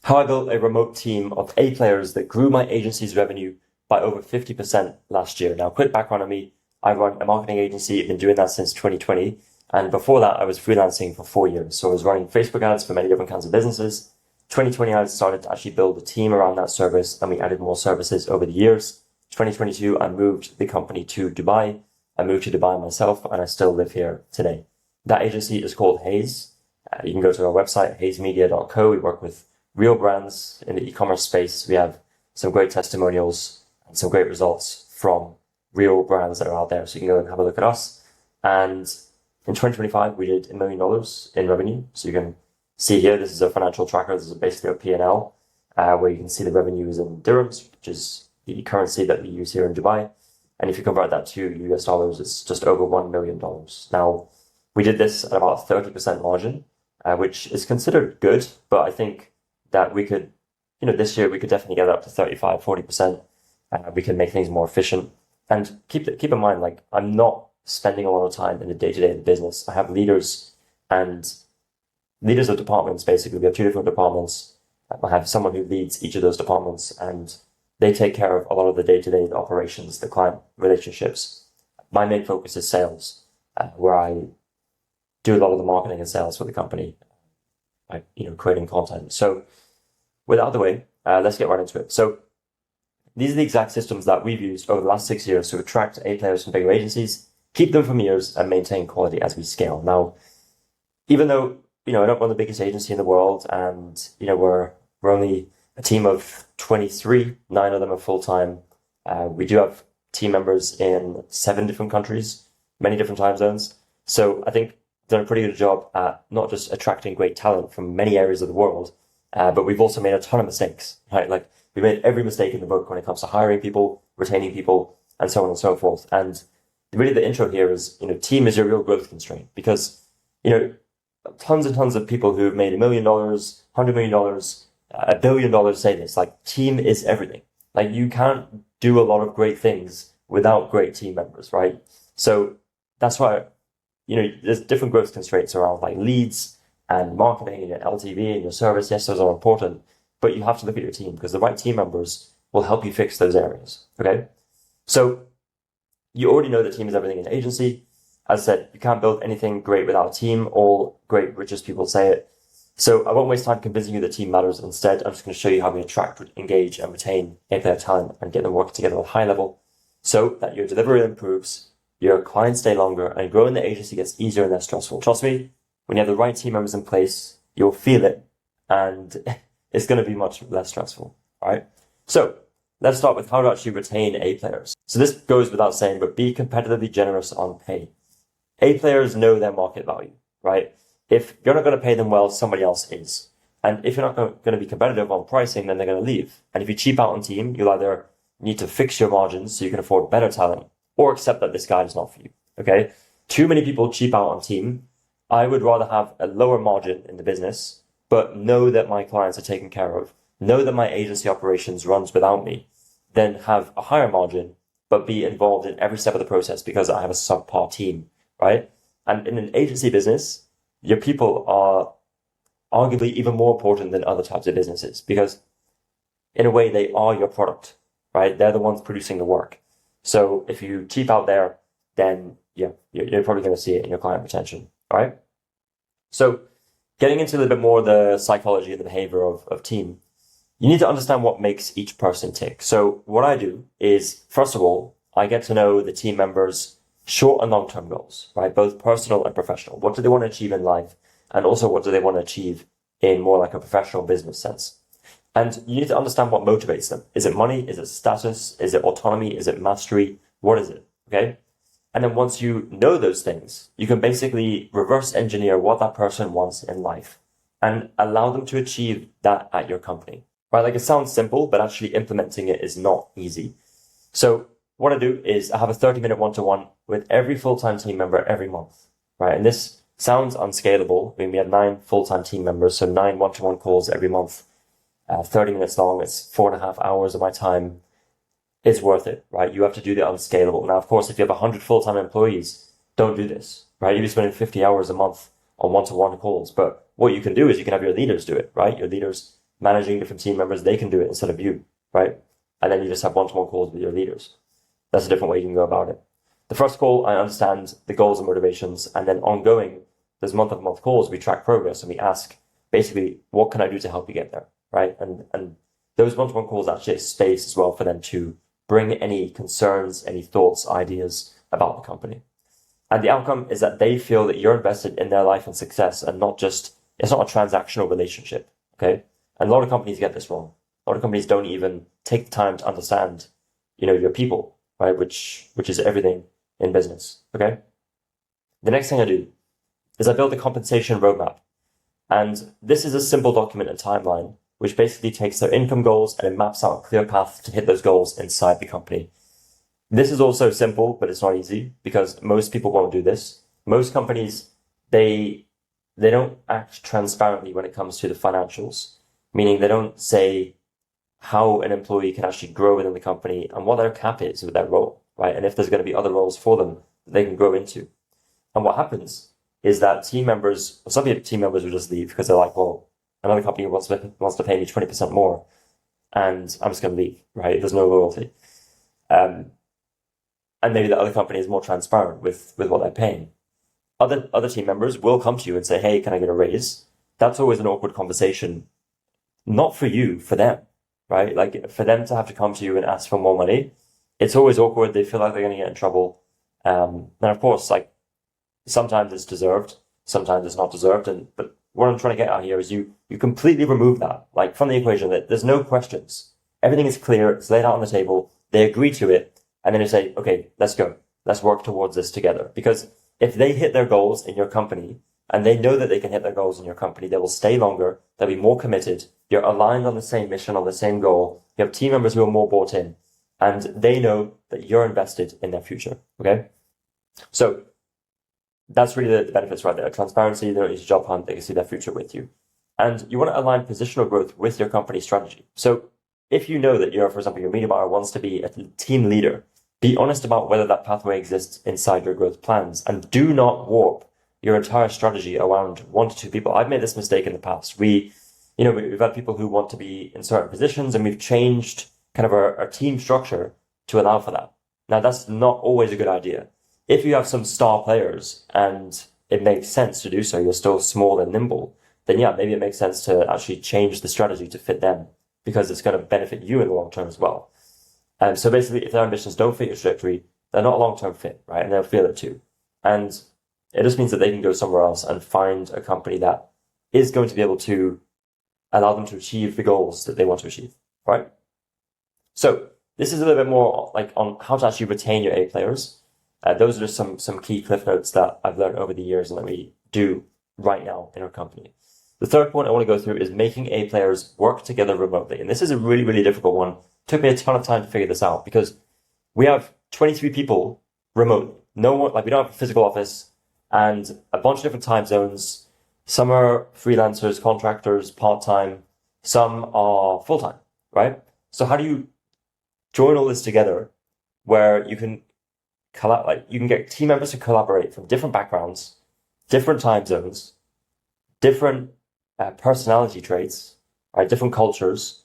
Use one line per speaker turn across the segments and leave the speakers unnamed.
How I built a remote team of A players that grew my agency's revenue by over 50% last year. Now, quick background on me. I run a marketing agency. I've been doing that since 2020. And before that, I was freelancing for 4 years. So I was running Facebook ads for many different kinds of businesses. 2020, I started to actually build a team around that service, and we added more services over the years. 2022, I moved the company to Dubai. I moved to Dubai myself, and I still live here today. That agency is called Haze. You can go to our website, hazemedia.co. We work with real brands in the e-commerce space. We have some great testimonials and some great results from real brands that are out there. So you can go and have a look at us. And in 2025, we did $1 million in revenue. So you can see here, this is a financial tracker. This is basically a P&L, where you can see the revenues in dirhams, which is the currency that we use here in Dubai. And if you convert that to US dollars, it's just over $1 million. Now, we did this at about 30% margin, which is considered good, but I think that we could, this year we could definitely get it up to 35, 40%. We can make things more efficient. And keep in mind, like, I'm not spending a lot of time in the day-to-day of the business. I have leaders of departments, basically. We have two different departments. I have someone who leads each of those departments, and they take care of a lot of the day-to-day operations, the client relationships. My main focus is sales, where I do a lot of the marketing and sales for the company, by, creating content. So with that out of the way, let's get right into it. So these are the exact systems that we've used over the last 6 years to attract A players from bigger agencies, keep them from years, and maintain quality as we scale. Now, even though, I don't run the biggest agency in the world, and, we're only a team of 23, 9 of them are full-time. We do have team members in 7 different countries, many different time zones. So I think done a pretty good job at not just attracting great talent from many areas of the world, but we've also made a ton of mistakes, right? Like, we made every mistake in the book when it comes to hiring people, retaining people, and so on and so forth. And really the intro here is, team is your real growth constraint, because, tons and tons of people who've made $1 million, $100 million, $1 billion say this, like, team is everything. Like, you can't do a lot of great things without great team members, right? So that's why, there's different growth constraints around, like, leads and marketing and your LTV and your service. Yes, those are important, but you have to look at your team, because the right team members will help you fix those areas. Okay. So you already know that team is everything in an agency. As I said, you can't build anything great without a team. All great, richest people say it. So I won't waste time convincing you that team matters. Instead, I'm just going to show you how we attract, engage, and retain A-player talent and get them working together at a high level so that your delivery improves, your clients stay longer, and growing the agency gets easier and less stressful. Trust me, when you have the right team members in place, you'll feel it, and it's going to be much less stressful. All right. So let's start with how to actually retain A players. So this goes without saying, but be competitively generous on pay. A players know their market value, right? If you're not going to pay them well, somebody else is. And if you're not going to be competitive on pricing, then they're going to leave. And if you cheap out on team, you'll either need to fix your margins so you can afford better talent, or accept that this guy is not for you. Okay. Too many people cheap out on team. I would rather have a lower margin in the business, but know that my clients are taken care of, know that my agency operations runs without me, than have a higher margin, but be involved in every step of the process because I have a subpar team, right? And in an agency business, your people are arguably even more important than other types of businesses, because in a way they are your product, right? They're the ones producing the work. So if you cheap out there, then yeah, you're probably going to see it in your client retention. All right. So getting into a little bit more the psychology and the behavior of team, you need to understand what makes each person tick. So what I do is, first of all, I get to know the team members' short and long-term goals, right? Both personal and professional. What do they want to achieve in life? And also, what do they want to achieve in more like a professional business sense? And you need to understand what motivates them. Is it money? Is it status? Is it autonomy? Is it mastery? What is it? Okay. And then once you know those things, you can basically reverse engineer what that person wants in life and allow them to achieve that at your company, right? Like, it sounds simple, but actually implementing it is not easy. So what I do is I have a 30-minute one-to-one with every full-time team member every month, right? And this sounds unscalable. I mean, we have 9 full-time team members, so 9 one-to-one calls every month, 30 minutes long. It's 4.5 hours of my time. It's worth it, right? You have to do the unscalable. Now, of course, if you have 100 full-time employees, don't do this, right? You'll be spending 50 hours a month on one-to-one calls. But what you can do is you can have your leaders do it, right? Your leaders managing different team members, they can do it instead of you, right? And then you just have one-to-one calls with your leaders. That's a different way you can go about it. The first call, I understand the goals and motivations, and then ongoing, there's month-to-month calls, we track progress and we ask, basically, what can I do to help you get there, right? And those one-to-one calls actually space as well for them to bring any concerns, any thoughts, ideas about the company. And the outcome is that they feel that you're invested in their life and success and not just, it's not a transactional relationship, okay? And a lot of companies get this wrong. A lot of companies don't even take the time to understand, your people, right? Which is everything in business, okay? The next thing I do is I build a compensation roadmap. And this is a simple document and timeline, which basically takes their income goals and it maps out a clear path to hit those goals inside the company. This is also simple, but it's not easy because most people won't do this. Most companies, they don't act transparently when it comes to the financials, meaning they don't say how an employee can actually grow within the company and what their cap is with their role, right? And if there's going to be other roles for them that they can grow into. And what happens is that some team members will just leave because they're like, well, another company wants to pay me 20% more and I'm just going to leave, right? There's no loyalty. And maybe the other company is more transparent with what they're paying. Other team members will come to you and say, hey, can I get a raise? That's always an awkward conversation, not for you, for them, right? Like for them to have to come to you and ask for more money, it's always awkward. They feel like they're going to get in trouble. And of course, like sometimes it's deserved, sometimes it's not deserved. But what I'm trying to get at here is you completely remove that, like from the equation, that there's no questions. Everything is clear. It's laid out on the table. They agree to it. And then you say, okay, let's go. Let's work towards this together. Because if they hit their goals in your company and they know that they can hit their goals in your company, they will stay longer. They'll be more committed. You're aligned on the same mission, on the same goal. You have team members who are more bought in and they know that you're invested in their future. Okay. So that's really the benefits right there. Transparency, they don't need to job hunt. They can see their future with you. And you want to align positional growth with your company strategy. So if you know that for example, your media buyer wants to be a team leader, be honest about whether that pathway exists inside your growth plans and do not warp your entire strategy around 1 to 2 people. I've made this mistake in the past. We've had people who want to be in certain positions and we've changed kind of our team structure to allow for that. Now, that's not always a good idea. If you have some star players and it makes sense to do so, you're still small and nimble, then yeah, maybe it makes sense to actually change the strategy to fit them because it's going to benefit you in the long term as well. So basically, if their ambitions don't fit your trajectory, they're not a long-term fit, right? And they'll feel it too. And it just means that they can go somewhere else and find a company that is going to be able to allow them to achieve the goals that they want to achieve, right? So this is a little bit more like on how to actually retain your A players. Those are just some key cliff notes that I've learned over the years and that we do right now in our company. The third point I want to go through is making A players work together remotely. And this is a really, really difficult one. It took me a ton of time to figure this out because we have 23 people remote. No one, we don't have a physical office and a bunch of different time zones. Some are freelancers, contractors, part-time. Some are full-time, right? So how do you join all this together where you can you can get team members to collaborate from different backgrounds, different time zones, different personality traits, right? Different cultures.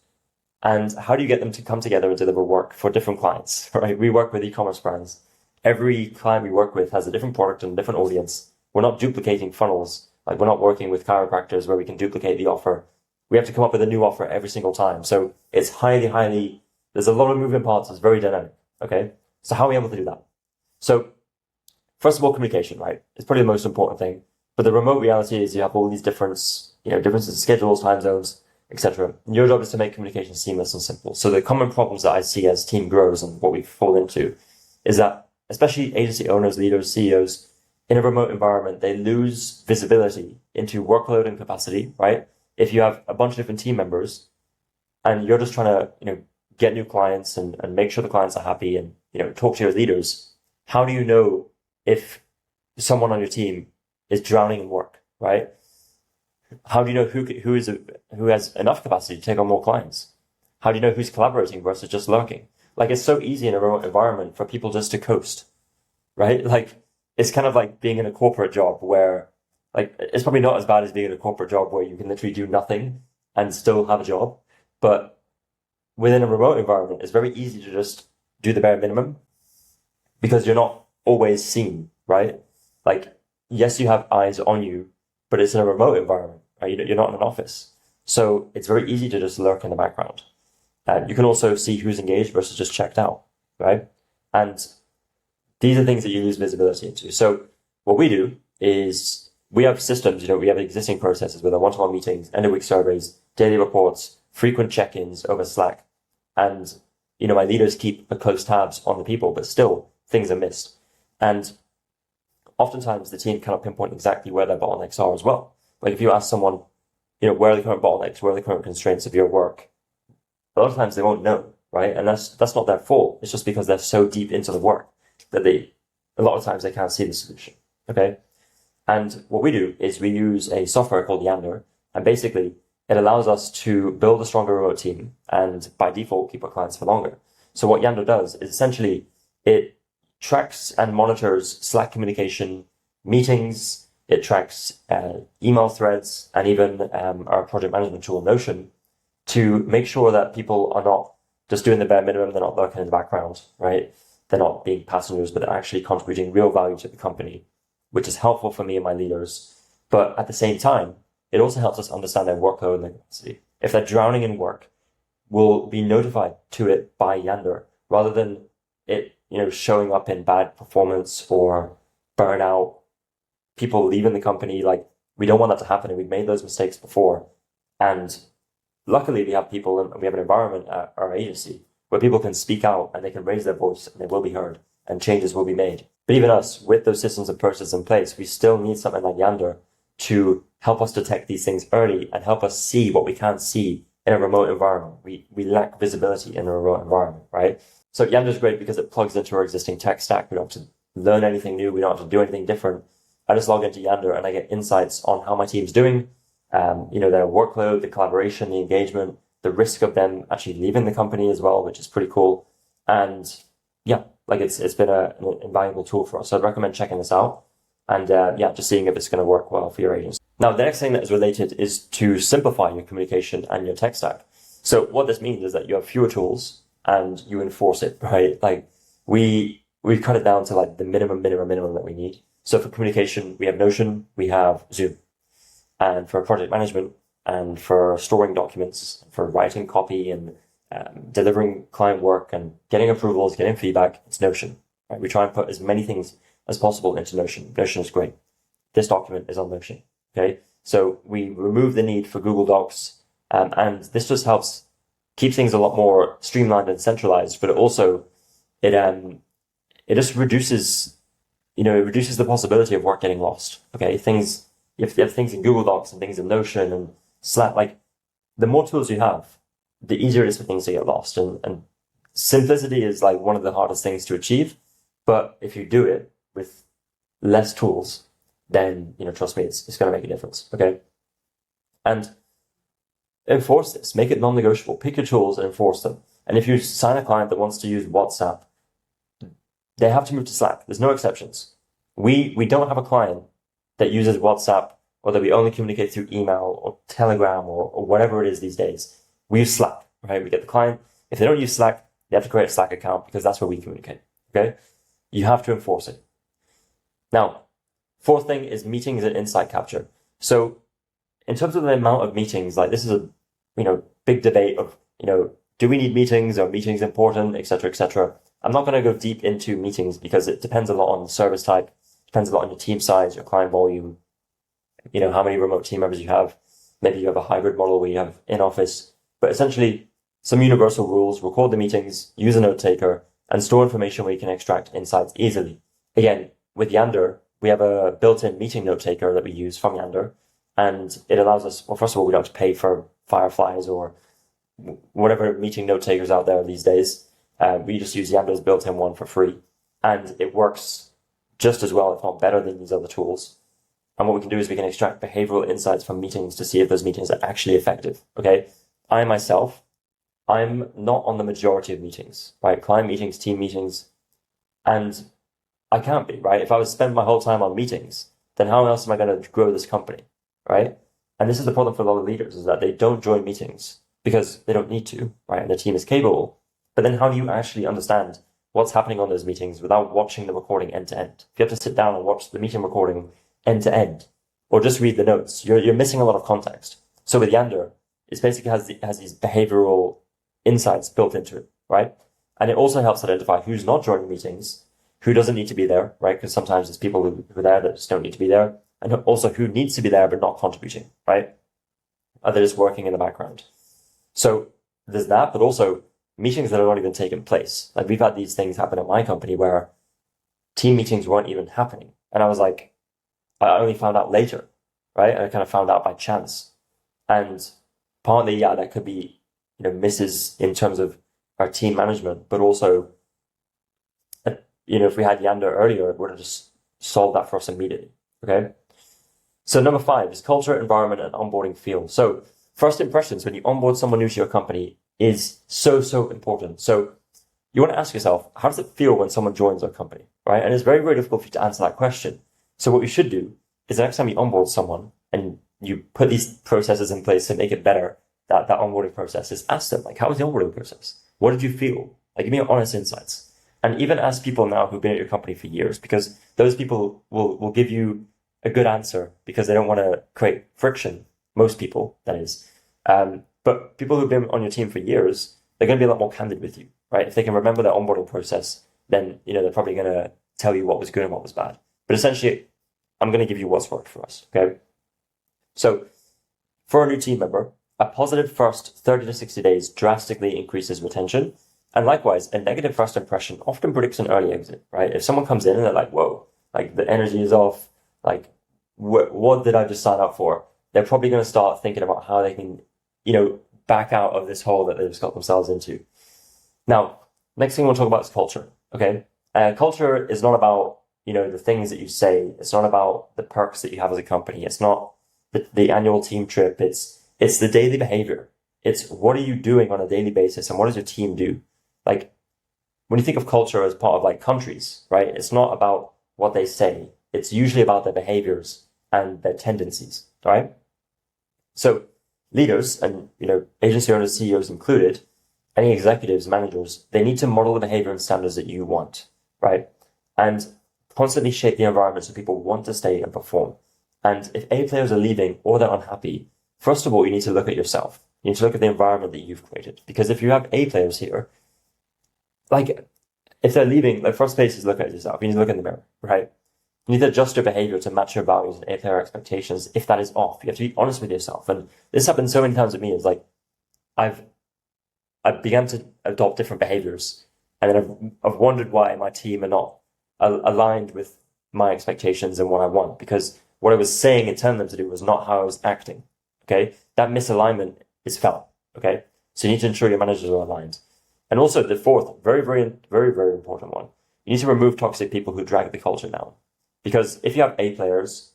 And how do you get them to come together and deliver work for different clients, right? We work with e-commerce brands. Every client we work with has a different product and a different audience. We're not duplicating funnels. Like we're not working with chiropractors where we can duplicate the offer. We have to come up with a new offer every single time. So it's highly, there's a lot of moving parts. It's very dynamic. Okay. So how are we able to do that? So first of all, communication, right? It's probably the most important thing. But the remote reality is you have all these differences in schedules, time zones, etc. Your job is to make communication seamless and simple. So the common problems that I see as team grows and what we fall into is that especially agency owners, leaders, CEOs in a remote environment, they lose visibility into workload and capacity, right? If you have a bunch of different team members and you're just trying to, get new clients and make sure the clients are happy and, talk to your leaders, how do you know if someone on your team is drowning in work, right? How do you know who has enough capacity to take on more clients? How do you know who's collaborating versus just lurking? Like it's so easy in a remote environment for people just to coast, right? Like it's kind of like being in a corporate job where it's probably not as bad as being in a corporate job where you can literally do nothing and still have a job. But within a remote environment, it's very easy to just do the bare minimum because you're not always seen, right? Like, yes, you have eyes on you, but it's in a remote environment, right? You're not in an office. So it's very easy to just lurk in the background. You can also see who's engaged versus just checked out, right? And these are things that you lose visibility into. So what we do is we have systems, we have existing processes with our one-to-one meetings, end-of-week surveys, daily reports, frequent check-ins over Slack. And, my leaders keep a close tabs on the people, but still things are missed. And oftentimes the team cannot pinpoint exactly where their bottlenecks are as well. Like if you ask someone, where are the current bottlenecks, where are the current constraints of your work? A lot of times they won't know, right? And that's not their fault. It's just because they're so deep into the work that a lot of times they can't see the solution, okay? And what we do is we use a software called Yander, and basically it allows us to build a stronger remote team and by default keep our clients for longer. So what Yander does is essentially it tracks and monitors Slack communication, meetings, it tracks email threads, and even our project management tool, Notion, to make sure that people are not just doing the bare minimum, they're not lurking in the background, right? They're not being passengers, but they're actually contributing real value to the company, which is helpful for me and my leaders. But at the same time, it also helps us understand their workload and their capacity. If they're drowning in work, we'll be notified to it by Yander rather than it, showing up in bad performance or burnout, people leaving the company. Like, we don't want that to happen, and we've made those mistakes before. And luckily, we have people and we have an environment at our agency where people can speak out and they can raise their voice and they will be heard and changes will be made. But even us, with those systems and processes in place, we still need something like Yander to help us detect these things early and help us see what we can't see in a remote environment. We lack visibility in a remote environment, right? So Yander is great because it plugs into our existing tech stack. We don't have to learn anything new. We don't have to do anything different. I just log into Yander and I get insights on how my team's doing, their workload, the collaboration, the engagement, the risk of them actually leaving the company as well, which is pretty cool. And yeah, like it's been an invaluable tool for us. So I'd recommend checking this out and just seeing if it's going to work well for your agents. Now, the next thing that is related is to simplify your communication and your tech stack. So what this means is that you have fewer tools and you enforce it, right? Like we've cut it down to like the minimum that we need. So for communication, we have Notion, we have Zoom. And for project management and for storing documents, for writing copy and delivering client work and getting approvals, getting feedback, it's Notion. Right? We try and put as many things as possible into Notion. Notion is great. This document is on Notion. Okay, so we remove the need for Google Docs, and this just helps keep things a lot more streamlined and centralized. But it just reduces, it reduces the possibility of work getting lost. Okay, if you have things in Google Docs and things in Notion and Slack, like the more tools you have, the easier it is for things to get lost. And simplicity is like one of the hardest things to achieve. But if you do it with less tools, then, trust me, it's going to make a difference. Okay. And enforce this, make it non-negotiable, pick your tools and enforce them. And if you sign a client that wants to use WhatsApp, they have to move to Slack. There's no exceptions. We don't have a client that uses WhatsApp or that we only communicate through email or Telegram or whatever it is these days. We use Slack, right? We get the client. If they don't use Slack, they have to create a Slack account because that's where we communicate. Okay. You have to enforce it. Now, fourth thing is meetings and insight capture. So in terms of the amount of meetings, like this is a, big debate of, do we need meetings? Are meetings important, et cetera, et cetera. I'm not going to go deep into meetings because it depends a lot on the service type, depends a lot on your team size, your client volume, how many remote team members you have. Maybe you have a hybrid model where you have in-office, but essentially some universal rules: record the meetings, use a note taker, and store information where you can extract insights easily. Again, with Yander, we have a built-in meeting note taker that we use from Yander, and it allows us, well, first of all, we don't have to pay for Fireflies or whatever meeting note takers out there these days. We just use Yander's built-in one for free, and it works just as well, if not better, than these other tools. And what we can do is we can extract behavioral insights from meetings to see if those meetings are actually effective. Okay. I myself, I'm not on the majority of meetings, right? Client meetings, team meetings, and I can't be, right? If I was spend my whole time on meetings, then how else am I going to grow this company, right? And this is the problem for a lot of leaders, is that they don't join meetings because they don't need to, right? And the team is capable. But then how do you actually understand what's happening on those meetings without watching the recording end to end? If you have to sit down and watch the meeting recording end to end, or just read the notes, you're missing a lot of context. So with Yander, it basically has these behavioral insights built into it, right? And it also helps identify who's not joining meetings, who doesn't need to be there, right? Because sometimes there's people who are there that just don't need to be there. And also who needs to be there but not contributing, right? Are they just working in the background? So there's that, but also meetings that are not even taking place. Like we've had these things happen at my company where team meetings weren't even happening. And I was like, I only found out later, right? And I kind of found out by chance. And partly, yeah, that could be, misses in terms of our team management, but also, if we had Yander earlier, it would have just solved that for us immediately. Okay. So number 5 is culture, environment, and onboarding feel. So first impressions when you onboard someone new to your company is so, so important. So you want to ask yourself, how does it feel when someone joins our company, right? And it's very, very difficult for you to answer that question. So what you should do is the next time you onboard someone and you put these processes in place to make it better, that onboarding process, is ask them, like, how was the onboarding process? What did you feel? Like, give me honest insights. And even ask people now who've been at your company for years, because those people will give you a good answer because they don't want to create friction. Most people, that is. But people who've been on your team for years, they're going to be a lot more candid with you, right? If they can remember their onboarding process, then, they're probably going to tell you what was good and what was bad. But essentially, I'm going to give you what's worked for us, okay? So for a new team member, a positive first 30 to 60 days drastically increases retention. And likewise, a negative first impression often predicts an early exit, right? If someone comes in and they're like, whoa, like the energy is off, like what did I just sign up for? They're probably going to start thinking about how they can, back out of this hole that they've just got themselves into. Now, next thing we'll talk about is culture, okay? Culture is not about, the things that you say. It's not about the perks that you have as a company. It's not the annual team trip. It's the daily behavior. It's what are you doing on a daily basis and what does your team do? Like when you think of culture as part of like countries, right? It's not about what they say. It's usually about their behaviors and their tendencies, right? So leaders and, agency owners, CEOs included, any executives, managers, they need to model the behavior and standards that you want, right? And constantly shape the environment so people want to stay and perform. And if A players are leaving or they're unhappy, first of all, you need to look at yourself. You need to look at the environment that you've created. Because if you have A players here, like if they're leaving, the first place is look at yourself. You need to look in the mirror, right? You need to adjust your behavior to match your values and A player expectations. If that is off, you have to be honest with yourself. And this happened so many times with me. It's like I began to adopt different behaviors, and then I've wondered why my team are not aligned with my expectations and what I want, because what I was saying and telling them to do was not how I was acting. Okay, that misalignment is felt. Okay, so you need to ensure your managers are aligned. And also the fourth, very, very, very, very important one, you need to remove toxic people who drag the culture down. Because if you have A players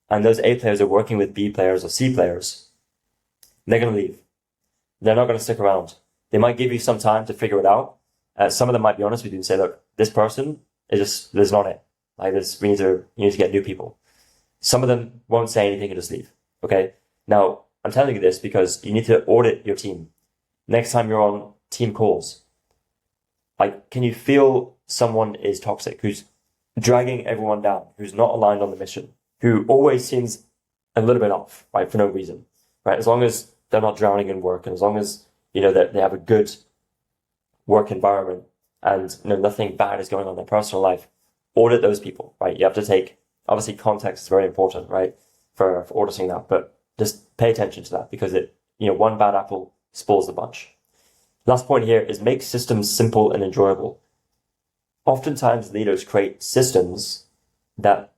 and those A players are working with B players or C players, they're going to leave. They're not going to stick around. They might give you some time to figure it out. Some of them might be honest with you and say, look, this person is not it. Like this, you need to get new people. Some of them won't say anything and just leave. Okay. Now I'm telling you this because you need to audit your team. Next time you're on team calls, like, can you feel someone is toxic, who's dragging everyone down, who's not aligned on the mission, who always seems a little bit off, right? For no reason, right? As long as they're not drowning in work and as long as, that they have a good work environment and, nothing bad is going on in their personal life, audit those people, right? You have to take, obviously context is very important, right? For auditing that, but just pay attention to that because one bad apple spoils the bunch. Last point here is make systems simple and enjoyable. Oftentimes leaders create systems that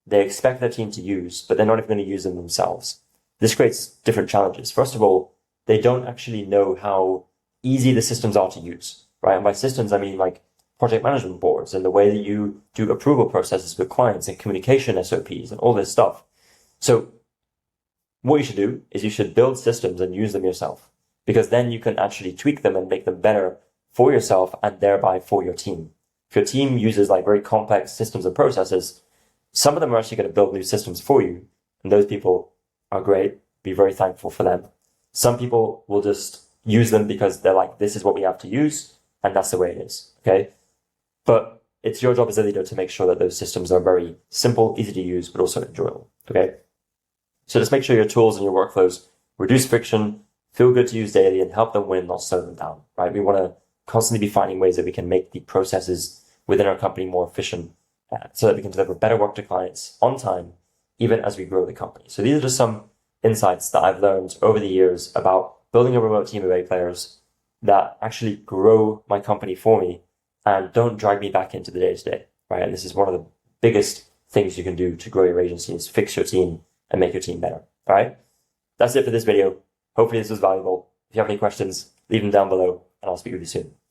they expect their team to use, but they're not even going to use them themselves. This creates different challenges. First of all, they don't actually know how easy the systems are to use, right? And by systems, I mean like project management boards and the way that you do approval processes with clients and communication SOPs and all this stuff. So what you should do is you should build systems and use them yourself, because then you can actually tweak them and make them better for yourself and thereby for your team. If your team uses like very complex systems and processes, some of them are actually going to build new systems for you. And those people are great. be very thankful for them. Some people will just use them because they're like, this is what we have to use, and that's the way it is, okay? But it's your job as a leader to make sure that those systems are very simple, easy to use, but also enjoyable, okay? So just make sure your tools and your workflows reduce friction, feel good to use daily, and help them win, not slow them down, right? We want to constantly be finding ways that we can make the processes within our company more efficient so that we can deliver better work to clients on time, even as we grow the company. So these are just some insights that I've learned over the years about building a remote team of A players that actually grow my company for me and don't drag me back into the day-to-day, right? And this is one of the biggest things you can do to grow your agency is fix your team and make your team better, all right? That's it for this video. Hopefully this was valuable. If you have any questions, leave them down below and I'll speak with you soon.